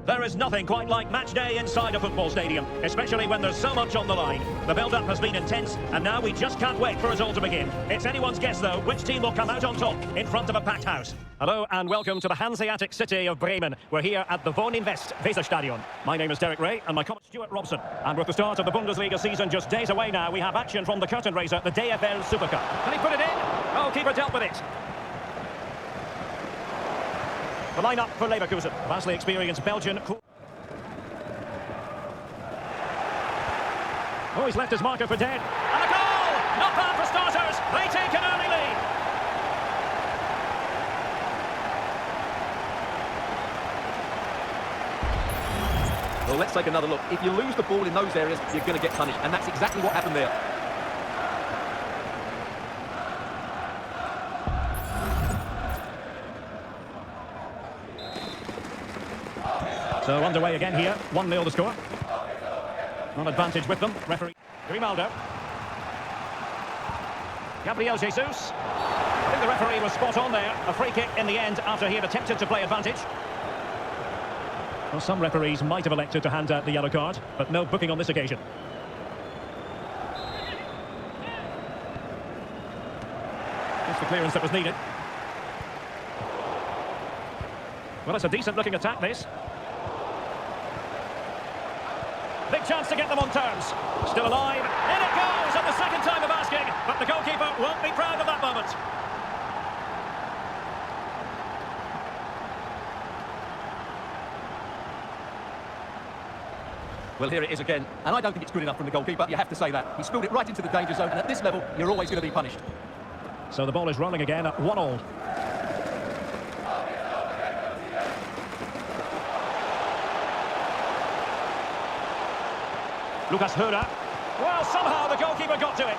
There is nothing quite like match day inside a football stadium, especially when there's so much on the line. The build-up has been intense, and now we just can't wait for it all to begin. It's anyone's guess, though, which team will come out on top in front of a packed house. Hello and welcome to the Hanseatic city of Bremen. We're here at the Wohninvest Weserstadion. My name is Derek Ray, and my comment Stuart Robson. And with the start of the Bundesliga season just days away now, we have action from the curtain raiser, the DFL Super Cup. Can he put it in? Oh, keeper dealt with it. The line-up for Leverkusen. Vastly experienced Belgian. Oh, he's left his marker for dead. And a goal! Not bad for starters. They take an early lead. Well, let's take another look. If you lose the ball in those areas, you're going to get punished. And that's exactly what happened there. So underway again here, 1-0 the score. On advantage with them, referee Grimaldo. Gabriel Jesus. I think the referee was spot on there. A free kick in the end after he had attempted to play advantage. Well, some referees might have elected to hand out the yellow card, but no booking on this occasion. That's the clearance that was needed. Well, it's a decent looking attack, this. Big chance to get them on terms. Still alive. In it goes at the second time of asking. But the goalkeeper won't be proud of that moment. Well, here it is again. And I don't think it's good enough from the goalkeeper. You have to say that. He spilled it right into the danger zone. And at this level, you're always going to be punished. So the ball is rolling again at 1-1. Lucas Hörer. Well, somehow the goalkeeper got to it.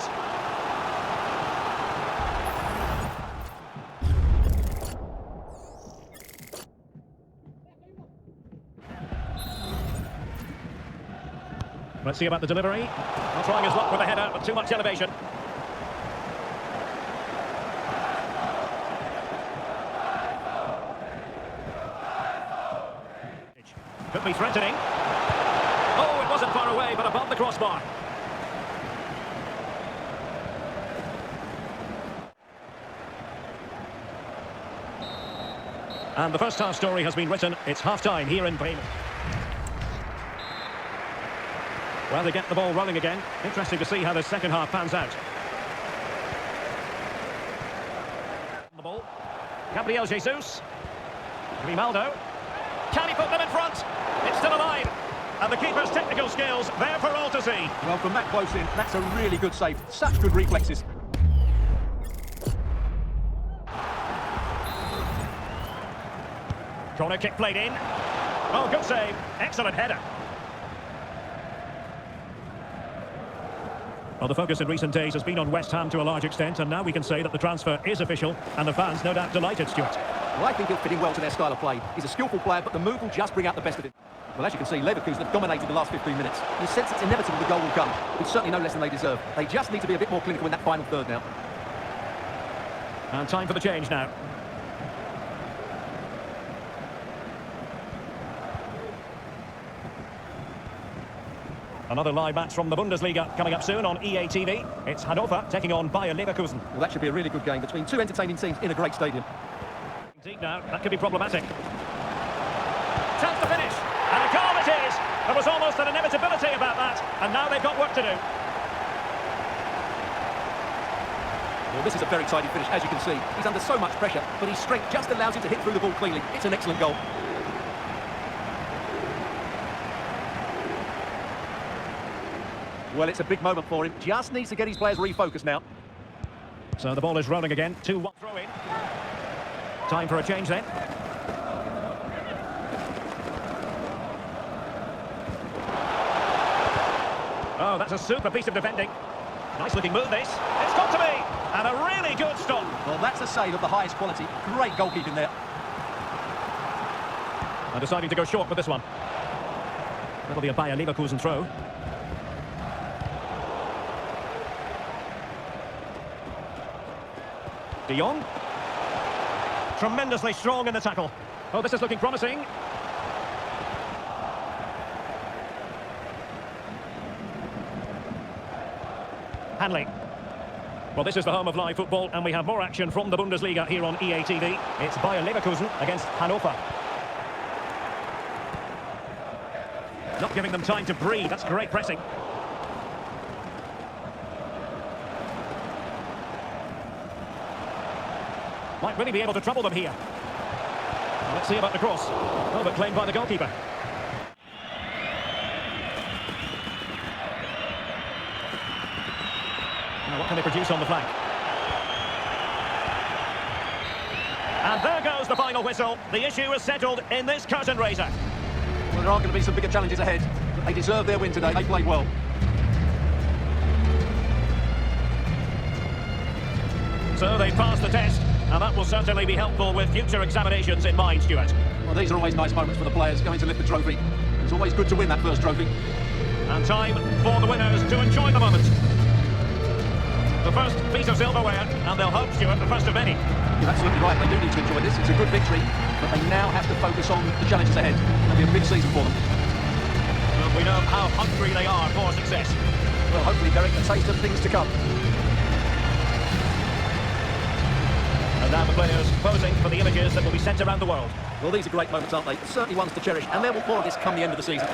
Let's see about the delivery. Not trying his luck with the header, but too much elevation. Could be threatening. Oh, it wasn't far away, but above the crossbar. And the first half story has been written. It's half-time here in Bremen. Well, they get the ball rolling again. Interesting to see how the second half pans out. The ball. Gabriel Jesus. Grimaldo. Can he put them in front? It's still alive. And the keeper's technical skills there for all to see. Well, from that close in, that's a really good save. Such good reflexes. Corner kick played in. Oh, good save. Excellent header. Well, the focus in recent days has been on West Ham to a large extent, and now we can say that the transfer is official, and the fans no doubt delighted, Stuart. Well, I think he'll fit in well to their style of play. He's a skillful player, but the move will just bring out the best of him. Well, as you can see, Leverkusen have dominated the last 15 minutes. You sense it's inevitable the goal will come. It's certainly no less than they deserve. They just need to be a bit more clinical in that final third now. And time for the change now. Another live match from the Bundesliga coming up soon on EA TV. It's Hannover taking on Leverkusen. Well, that should be a really good game between two entertaining teams in a great stadium. Indeed now, that could be problematic. Chance to finish. And a goal it is. There was almost an inevitability about that. And now they've got work to do. Well, this is a very tidy finish, as you can see. He's under so much pressure, but his strength just allows him to hit through the ball cleanly. It's an excellent goal. Well, it's a big moment for him. Just needs to get his players refocused now. So the ball is rolling again. 2-1 throw in. Time for a change then. Oh, that's a super piece of defending. Nice looking move this. It's got to be. And a really good stop. Well, that's a save of the highest quality. Great goalkeeping there. And deciding to go short with this one. That'll be a Leverkusen throw. De Jong. Tremendously strong in the tackle. Oh, this is looking promising. Hanley. Well, this is the home of live football, and we have more action from the Bundesliga here on EA TV. It's Leverkusen against Hannover. Not giving them time to breathe. That's great pressing. Might really be able to trouble them here. Let's see about the cross. Oh, but claimed by the goalkeeper. Now, what can they produce on the flank? And there goes the final whistle. The issue is settled in this curtain raiser. Well, there are going to be some bigger challenges ahead, but they deserve their win today. They played well. So they passed the test, and that will certainly be helpful with future examinations in mind, Stuart. Well, these are always nice moments for the players going to lift the trophy. It's always good to win that first trophy. And time for the winners to enjoy the moment. The first piece of silverware, and they'll hope, Stuart, the first of many. You're absolutely right, they do need to enjoy this. It's a good victory, but they now have to focus on the challenges ahead. It'll be a big season for them. Well, we know how hungry they are for success. Well, hopefully, Derek, a taste of things to come. And now the players posing for the images that will be sent around the world. Well, these are great moments, aren't they? Certainly ones to cherish, and there will more of this come the end of the season.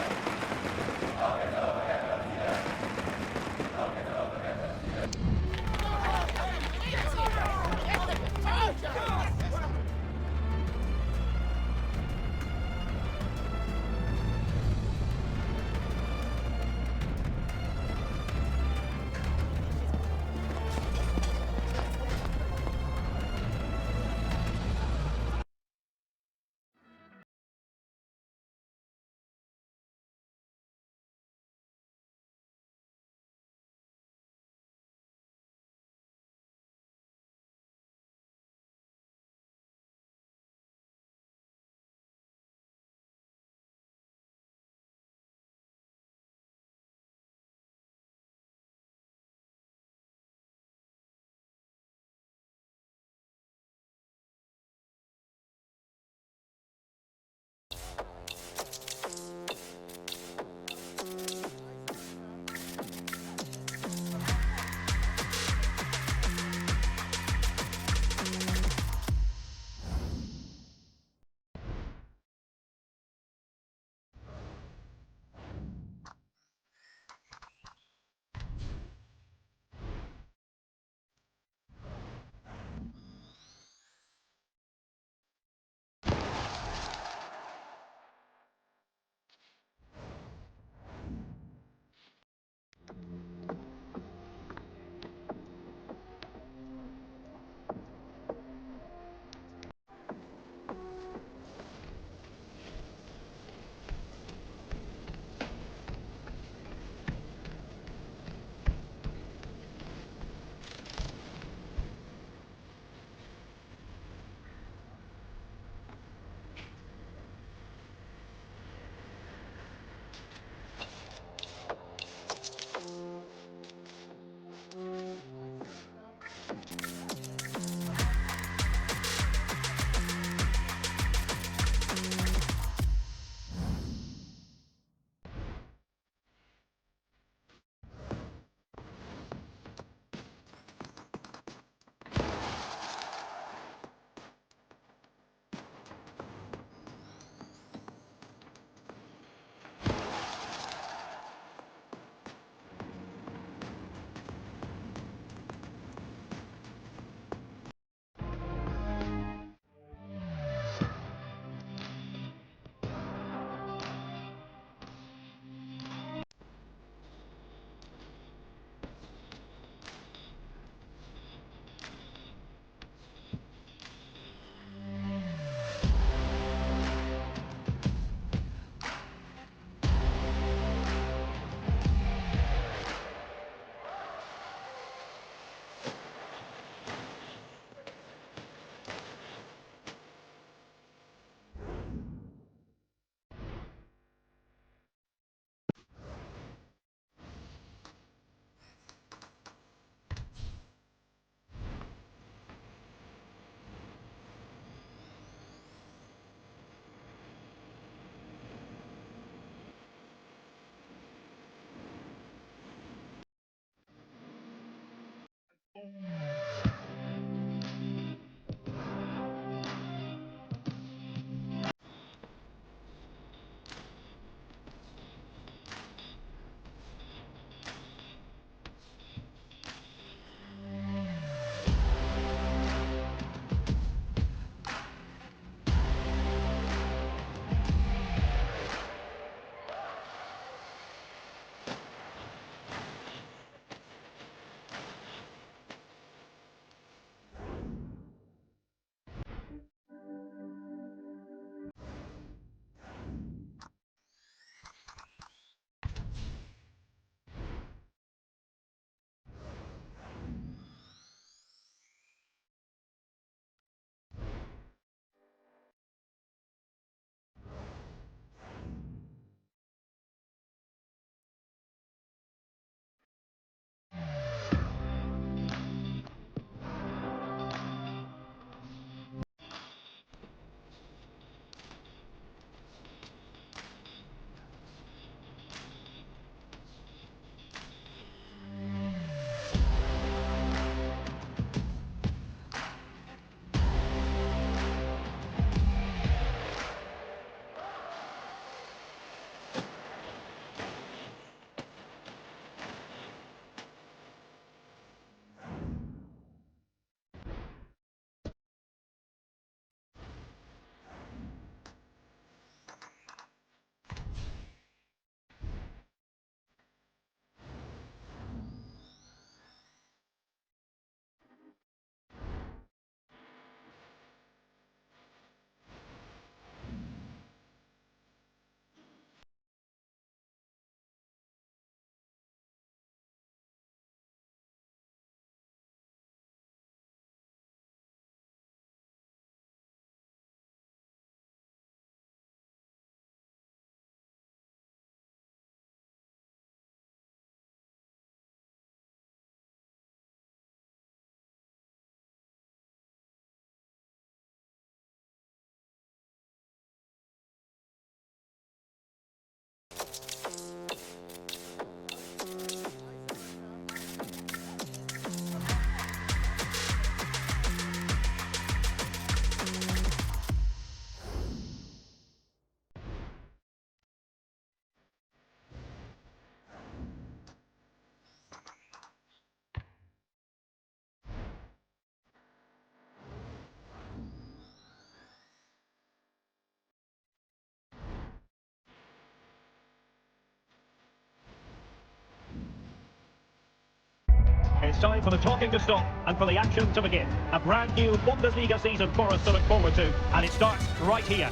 It's time for the talking to stop and for the action to begin. A brand new Bundesliga season for us to look forward to, and it starts right here.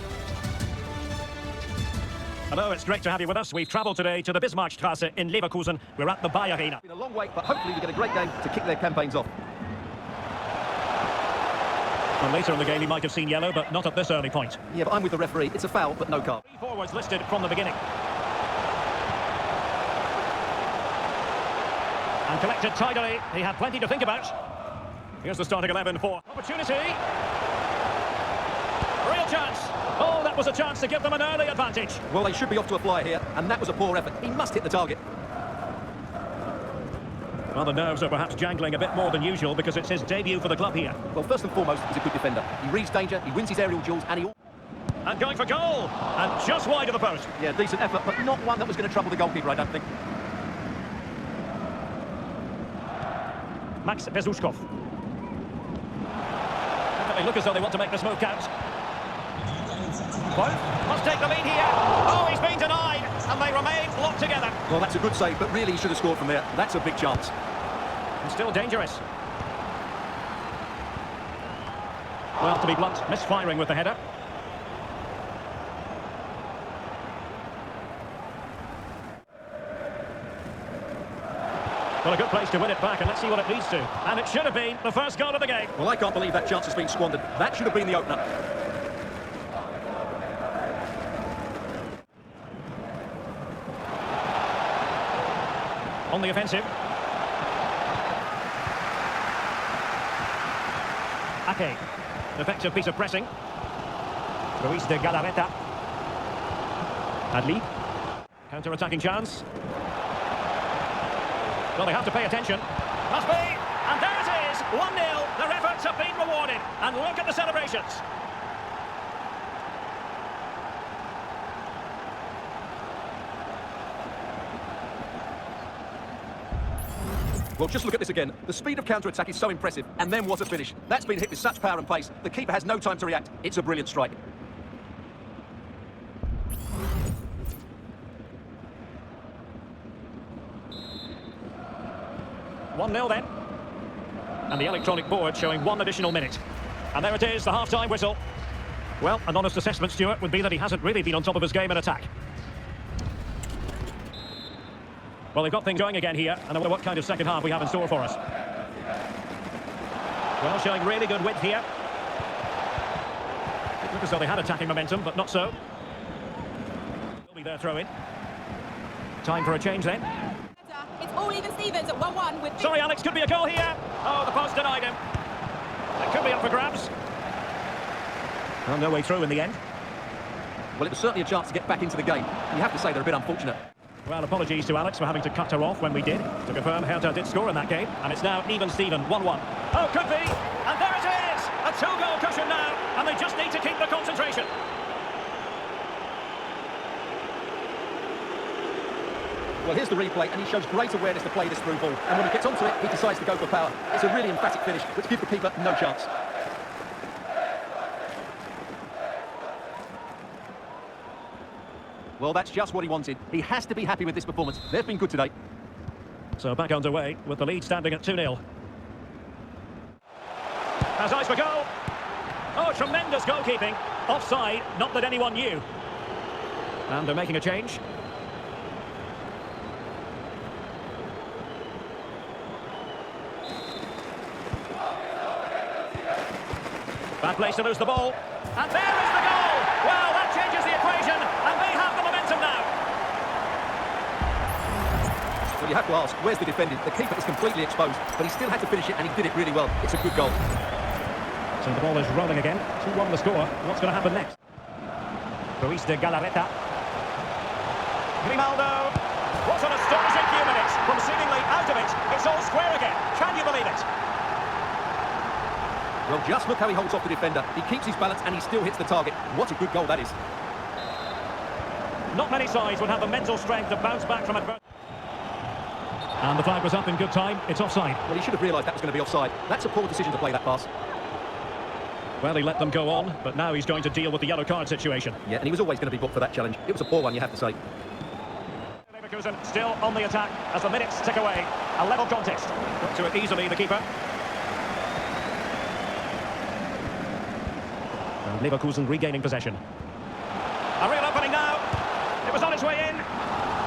Hello, it's great to have you with us. We've travelled today to the Bismarckstraße in Leverkusen. We're at the Bayer Arena. It's been a long wait, but hopefully we get a great game to kick their campaigns off. Well, later in the game he might have seen yellow, but not at this early point. Yeah, but I'm with the referee. It's a foul, but no card. 3 forwards listed from the beginning. And collected tidily. He had plenty to think about. Here's the starting 11 for opportunity. Real chance. Oh, that was a chance to give them an early advantage. Well, they should be off to a flyer here, and that was a poor effort. He must hit the target. Well, the nerves are perhaps jangling a bit more than usual because it's his debut for the club here. Well, first and foremost, he's a good defender. He reads danger, he wins his aerial duels, and he... And going for goal! And just wide of the post. Yeah, decent effort, but not one that was going to trouble the goalkeeper, I don't think. Max Bezushkov. They look as though they want to make this move count. Wolf must take the lead here. Oh, he's been denied, and they remain locked together. Well, that's a good save, but really he should have scored from there. That's a big chance. And still dangerous. Well, to be blunt, misfiring with the header. Well, a good place to win it back, and let's see what it leads to. And it should have been the first goal of the game. Well, I can't believe that chance has been squandered. That should have been the opener. On the offensive. Ake. Effective piece of pressing. Luis de Galarreta. Adli. Counter-attacking chance. Well, they have to pay attention. Must be! And there it is 1-0. Their efforts have been rewarded. And look at the celebrations. Well, just look at this again. The speed of counter-attack is so impressive. And then what a finish. That's been hit with such power and pace. The keeper has no time to react. It's a brilliant strike. One 0 then. And the electronic board showing 1 additional minute. And there it is, the half-time whistle. Well, an honest assessment, Stuart, would be that he hasn't really been on top of his game in attack. Well, they've got things going again here, and I wonder what kind of second half we have in store for us. Well, showing really good width here. It looked as though they had attacking momentum, but not so. Will be their throw-in. Time for a change then. It's all even Stevens at 1-1 with... Sorry, Alex, could be a goal here. Oh, the post denied him. It could be up for grabs. Well, no way through in the end. Well, it was certainly a chance to get back into the game. You have to say they're a bit unfortunate. Well, apologies to Alex for having to cut her off when we did. To confirm, Hertha did score in that game, and it's now even Steven, 1-1. Oh, could be! And there it is! A 2-goal cushion now, and they just need to keep the concentration. Well, here's the replay, and he shows great awareness to play this through ball. And when he gets onto it, he decides to go for power. It's a really emphatic finish, which gives the keeper no chance. Well, that's just what he wanted. He has to be happy with this performance. They've been good today. So back underway, with the lead standing at 2-0. Has eyes for goal. Oh, tremendous goalkeeping. Offside, not that anyone knew. And they're making a change. Bad place to lose the ball. And there is the goal! Well, that changes the equation, and they have the momentum now. Well, you have to ask, where's the defending? The keeper is completely exposed, but he still had to finish it, and he did it really well. It's a good goal. So the ball is rolling again. 2-1 the score. What's going to happen next? Ruiz de Galarreta. Grimaldo. What an astonishing few minutes. From seemingly out of it, it's all square again. Can you believe it? Well, just look how he holds off the defender. He keeps his balance and he still hits the target. What a good goal that is. Not many sides would have the mental strength to bounce back from adversity. And the flag was up in good time. It's offside. Well, he should have realised that was going to be offside. That's a poor decision to play that pass. Well, he let them go on, but now he's going to deal with the yellow card situation. Yeah, and he was always going to be booked for that challenge. It was a poor one, you have to say. Leverkusen still on the attack as the minutes tick away. A level contest. Got to it easily, the keeper. And Leverkusen regaining possession. A real opening now. It was on its way in.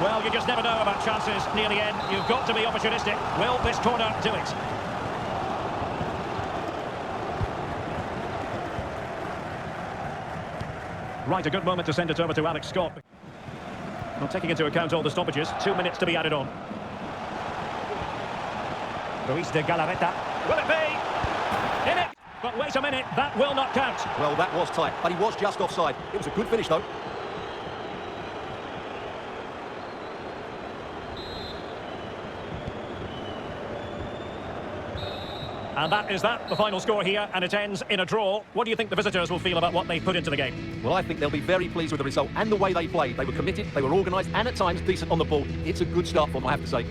Well, you just never know about chances near the end. You've got to be opportunistic. Will this corner do it? Right, a good moment to send it over to Alex Scott. Not taking into account all the stoppages, 2 minutes to be added on. Ruiz de Galarreta. Will it be? In it! But wait a minute, that will not count. Well, that was tight, but he was just offside. It was a good finish, though. And that is that, the final score here, and it ends in a draw. What do you think the visitors will feel about what they put into the game? Well, I think they'll be very pleased with the result and the way they played. They were committed, they were organised, and at times decent on the ball. It's a good start for them, I have to say.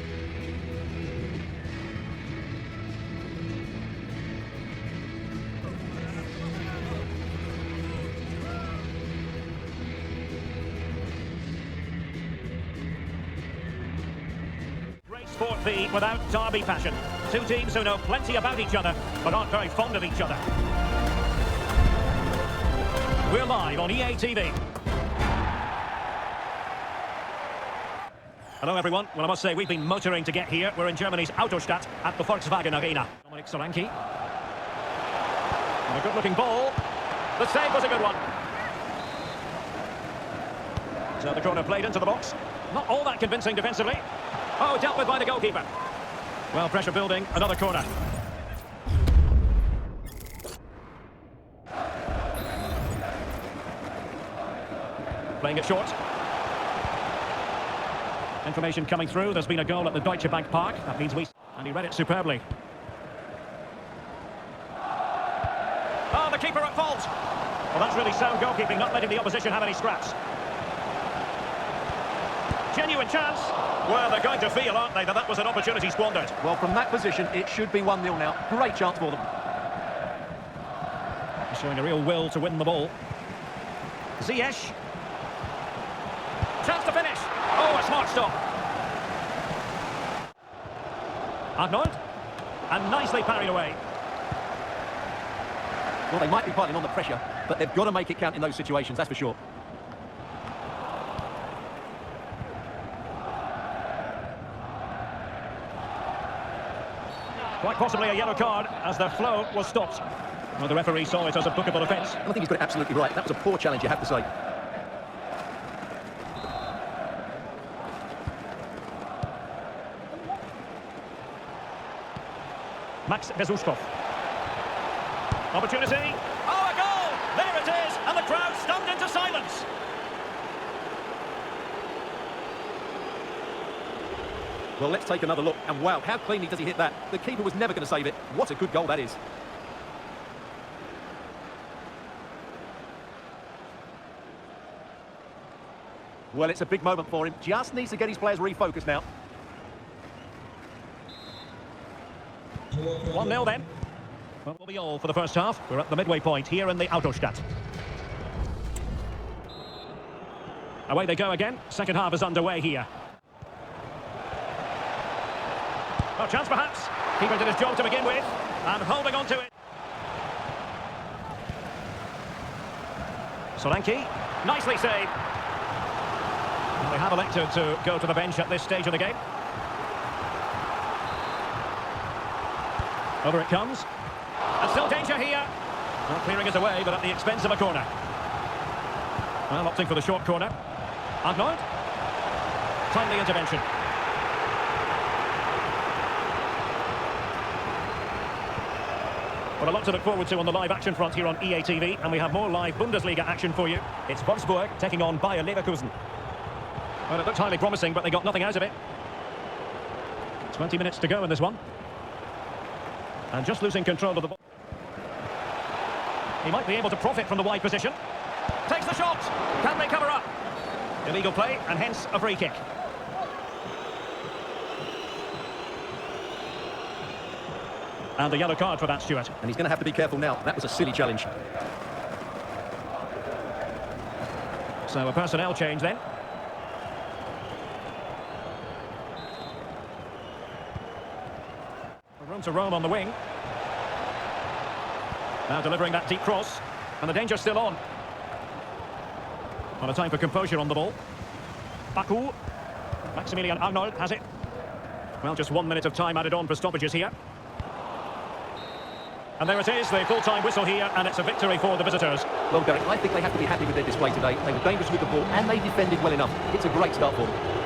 Sport B without derby passion. Two teams who know plenty about each other, but aren't very fond of each other. We're live on EA TV. Hello everyone. Well, I must say, we've been motoring to get here. We're in Germany's Autostadt at the Volkswagen Arena. Dominic Solanke. And a good-looking ball. The save was a good one. So the corner played into the box. Not all that convincing defensively. Oh, dealt with by the goalkeeper. Well, pressure building, another corner. Playing it short. Information coming through, there's been a goal at the Deutsche Bank Park. That means we... And he read it superbly. keeper at fault. Well, that's really sound goalkeeping, not letting the opposition have any scraps. Genuine chance. Well, they're going to feel, aren't they, that that was an opportunity squandered. Well, from that position, it should be 1-0 now. Great chance for them. Showing a real will to win the ball. Ziyech. Chance to finish. Oh, a smart stop. Arnold. And nicely parried away. Well, they might be piling on the pressure, but they've got to make it count in those situations, that's for sure. Quite possibly a yellow card as the flow was stopped. Well, the referee saw it as a bookable offence. I think he's got it absolutely right. That was a poor challenge, you have to say. Max Bezuskov. Opportunity. Oh, a goal! There it is, and the crowd stunned into silence. Well, let's take another look. And wow, how cleanly does he hit that? The keeper was never going to save it. What a good goal that is. Well, it's a big moment for him. Just needs to get his players refocused now. 1-0 then. Well, will be all for the first half. We're at the midway point here in the Autostadt. Away they go again. Second half is underway here. No chance perhaps. Keeper did his job to begin with, and holding on to it. Solanke, nicely saved. And they have elected to go to the bench at this stage of the game. Over it comes. And still danger here. Not clearing it away, but at the expense of a corner. Well, opting for the short corner. Arnold. Timely intervention. Well, a lot to look forward to on the live action front here on EA TV, and we have more live Bundesliga action for you. It's Wolfsburg taking on Leverkusen. Well, it looked highly promising, but they got nothing out of it. 20 minutes to go in this one. And just losing control of the ball. He might be able to profit from the wide position. Takes the shot. Can they cover up? Illegal play, and hence a free kick. And a yellow card for that, Stuart. And he's going to have to be careful now. That was a silly challenge. So a personnel change then. Room to roam on the wing. Now delivering that deep cross. And the danger's still on. Not a time for composure on the ball. Baku. Maximilian Arnold has it. Well, just 1 minute of time added on for stoppages here. And there it is, the full-time whistle here, and it's a victory for the visitors. Well, Derek, I think they have to be happy with their display today. They were dangerous with the ball, and they defended well enough. It's a great start for them.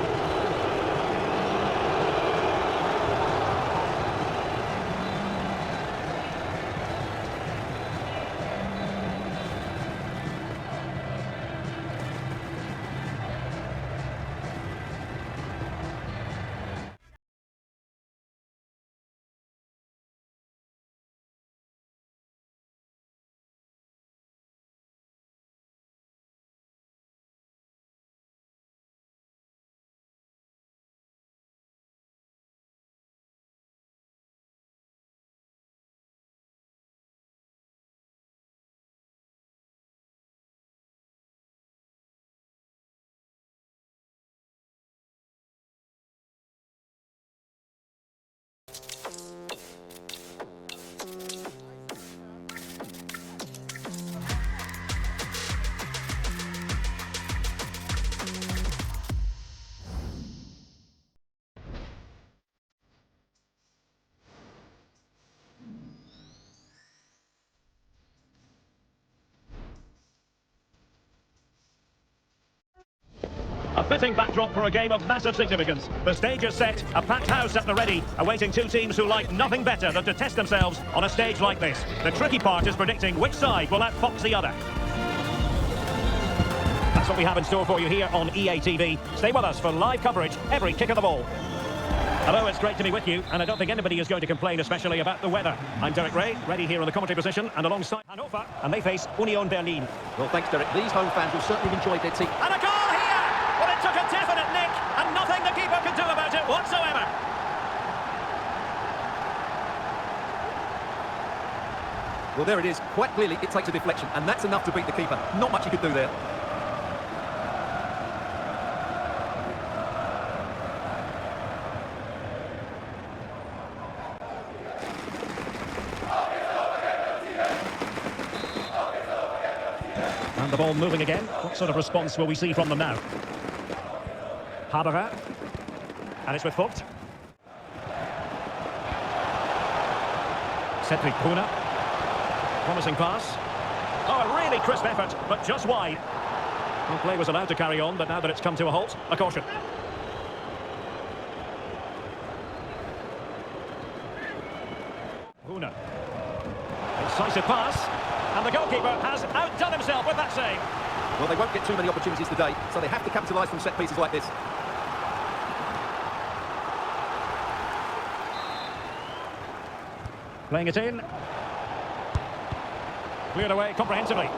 A fitting backdrop for a game of massive significance. The stage is set, a packed house at the ready, awaiting two teams who like nothing better than to test themselves on a stage like this. The tricky part is predicting which side will outfox the other. That's what we have in store for you here on EA TV. Stay with us for live coverage every kick of the ball. Hello, it's great to be with you, and I don't think anybody is going to complain, especially about the weather. I'm Derek Ray, ready here in the commentary position, and alongside Hannover, and they face Union Berlin. Well, thanks, Derek. These home fans will certainly have enjoyed their team. And a goal here! Well, it took a definite nick, and nothing the keeper could do about it whatsoever. Well, there it is. Quite clearly, it takes a deflection, and that's enough to beat the keeper. Not much he could do there. And the ball moving again. What sort of response will we see from them now? Haberer. And it's with Vogt. Cedric Brunner. Promising pass. Oh, a really crisp effort, but just wide. Well, play was allowed to carry on, but now that it's come to a halt, a caution. Brunner. Incisive pass. And the goalkeeper has outdone himself with that save. Well, they won't get too many opportunities today, so they have to capitalise from set pieces like this. Playing it in. Cleared away comprehensively.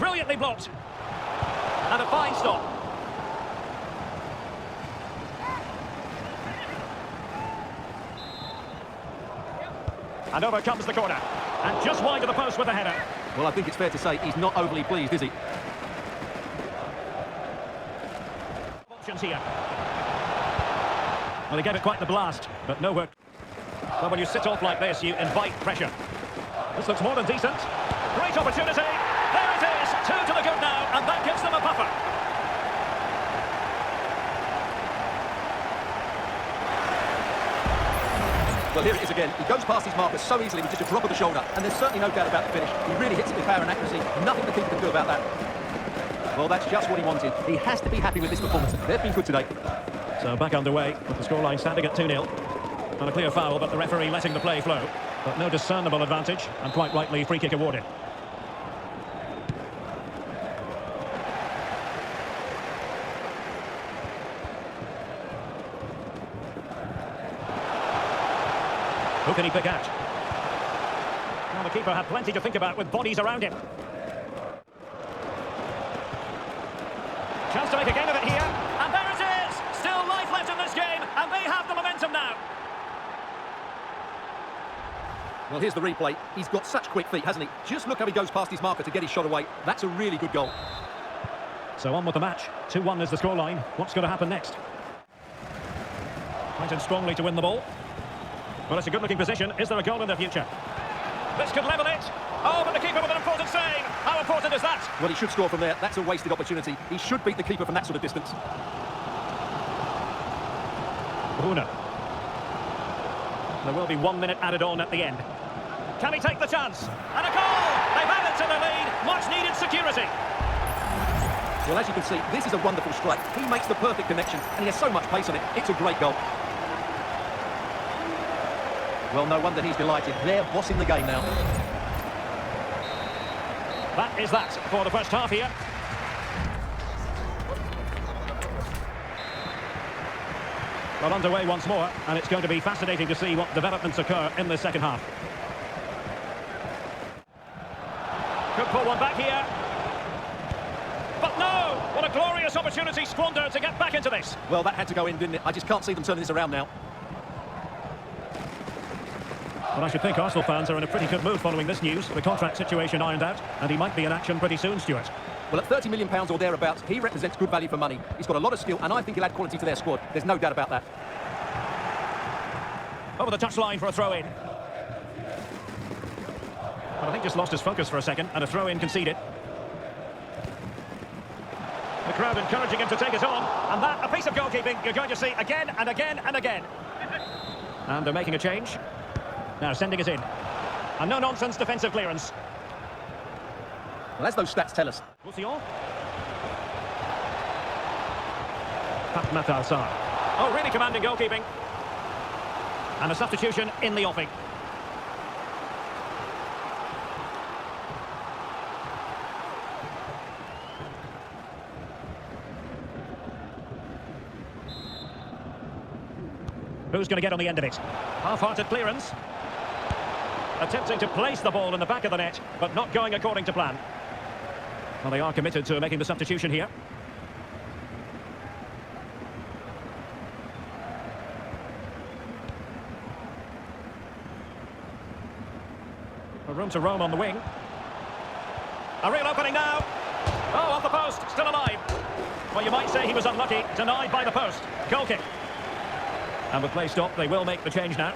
Brilliantly blocked. And a fine stop. And over comes the corner. And just wide of the post with the header. Well, I think it's fair to say he's not overly pleased, is he? Options here. Well, he gave it quite the blast, but no work. Well, when you sit off like this, you invite pressure. This looks more than decent. Great opportunity. There it is. 2 to the good now, and that gives them a buffer. Well, here it is again. He goes past his marker so easily with just a drop of the shoulder, and there's certainly no doubt about the finish. He really hits it with power and accuracy. Nothing the keeper can do about that. Well, that's just what he wanted. He has to be happy with this performance. They've been good today. So back underway, with the scoreline standing at 2-0. And a clear foul, but the referee letting the play flow. But no discernible advantage, and quite rightly free kick awarded. Who can he pick out? Well, the keeper had plenty to think about with bodies around him. Chance to make a game of it here. And there it is! Still life left in this game, and they have the momentum now. Well, here's the replay. He's got such quick feet, hasn't he? Just look how he goes past his marker to get his shot away. That's a really good goal. So on with the match. 2-1 is the scoreline. What's going to happen next? Fighting strongly to win the ball. Well, it's a good-looking position. Is there a goal in the future? This could level it. Oh, but the keeper with an important save. How important is that? Well, he should score from there. That's a wasted opportunity. He should beat the keeper from that sort of distance. Brunner. There will be 1 minute added on at the end. Can he take the chance? And a goal! They've added to the lead. Much-needed security. Well, as you can see, this is a wonderful strike. He makes the perfect connection, and he has so much pace on it. It's a great goal. Well, no wonder he's delighted. They're bossing the game now. That is that for the first half here. Well, underway once more, and it's going to be fascinating to see what developments occur in the second half. Could pull one back here. But no! What a glorious opportunity squandered to get back into this. Well, that had to go in, didn't it? I just can't see them turning this around now. Well, I should think Arsenal fans are in a pretty good mood following this news. The contract situation ironed out, and he might be in action pretty soon, Stuart. Well, at £30 million or thereabouts, he represents good value for money. He's got a lot of skill, and I think he'll add quality to their squad. There's no doubt about that. Over the touchline for a throw-in. Well, I think just lost his focus for a second, and a throw-in conceded. The crowd encouraging him to take it on, and that, a piece of goalkeeping you're going to see again and again and again. And they're making a change. Now sending it in. And no-nonsense defensive clearance. Well, as those stats tell us. Roussillon. Pat Matar. Oh, really commanding goalkeeping. And a substitution in the offing. Who's going to get on the end of it? Half-hearted clearance. Attempting to place the ball in the back of the net, but not going according to plan. Well, they are committed to making the substitution here. A room to roam on the wing. A real opening now. Oh, off the post, still alive. Well, you might say he was unlucky, denied by the post. Goal kick. And with play stopped, they will make the change now.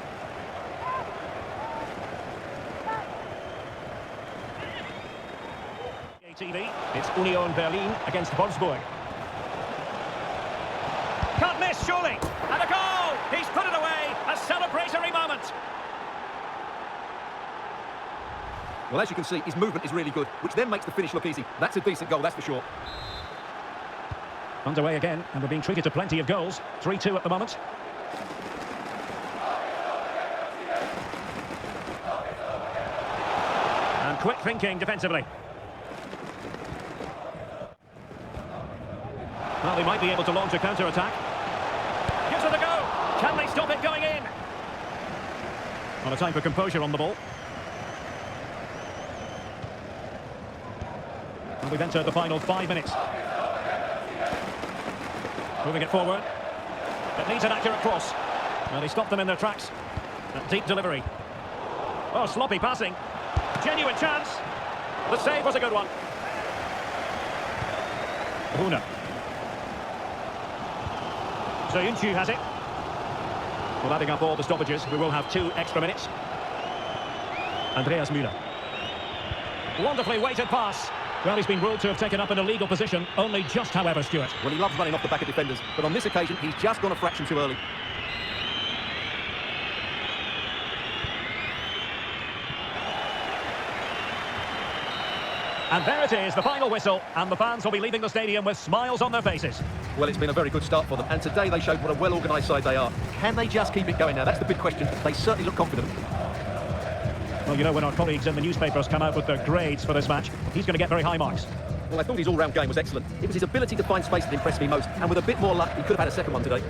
TV, it's Union Berlin against Wolfsburg. Can't miss, surely. And a goal! He's put it away. A celebratory moment. Well, as you can see, his movement is really good, which then makes the finish look easy. That's a decent goal, that's for sure. Underway again, and we're being treated to plenty of goals. 3-2 at the moment. And quick thinking defensively. Well, they might be able to launch a counter-attack. Gives it a go. Can they stop it going in? Well, a time for composure on the ball. And we've entered the final 5 minutes. Moving it forward. It needs an accurate cross. Well, he stopped them in their tracks. A deep delivery. Oh, sloppy passing. Genuine chance. The save was a good one. Huna. Zayuncu has it. Well, adding up all the stoppages, we will have 2 extra minutes. Andreas Müller. Wonderfully weighted pass. Well, he's been ruled to have taken up an illegal position, only just, however, Stuart. Well, he loves running off the back of defenders, but on this occasion, he's just gone a fraction too early. And there it is, the final whistle, and the fans will be leaving the stadium with smiles on their faces. Well, it's been a very good start for them, and today they showed what a well-organised side they are. Can they just keep it going now? That's the big question. They certainly look confident. Well, you know, when our colleagues in the newspapers come out with their grades for this match, he's going to get very high marks. Well, I thought his all-round game was excellent. It was his ability to find space that impressed me most, and with a bit more luck, he could have had a second one today.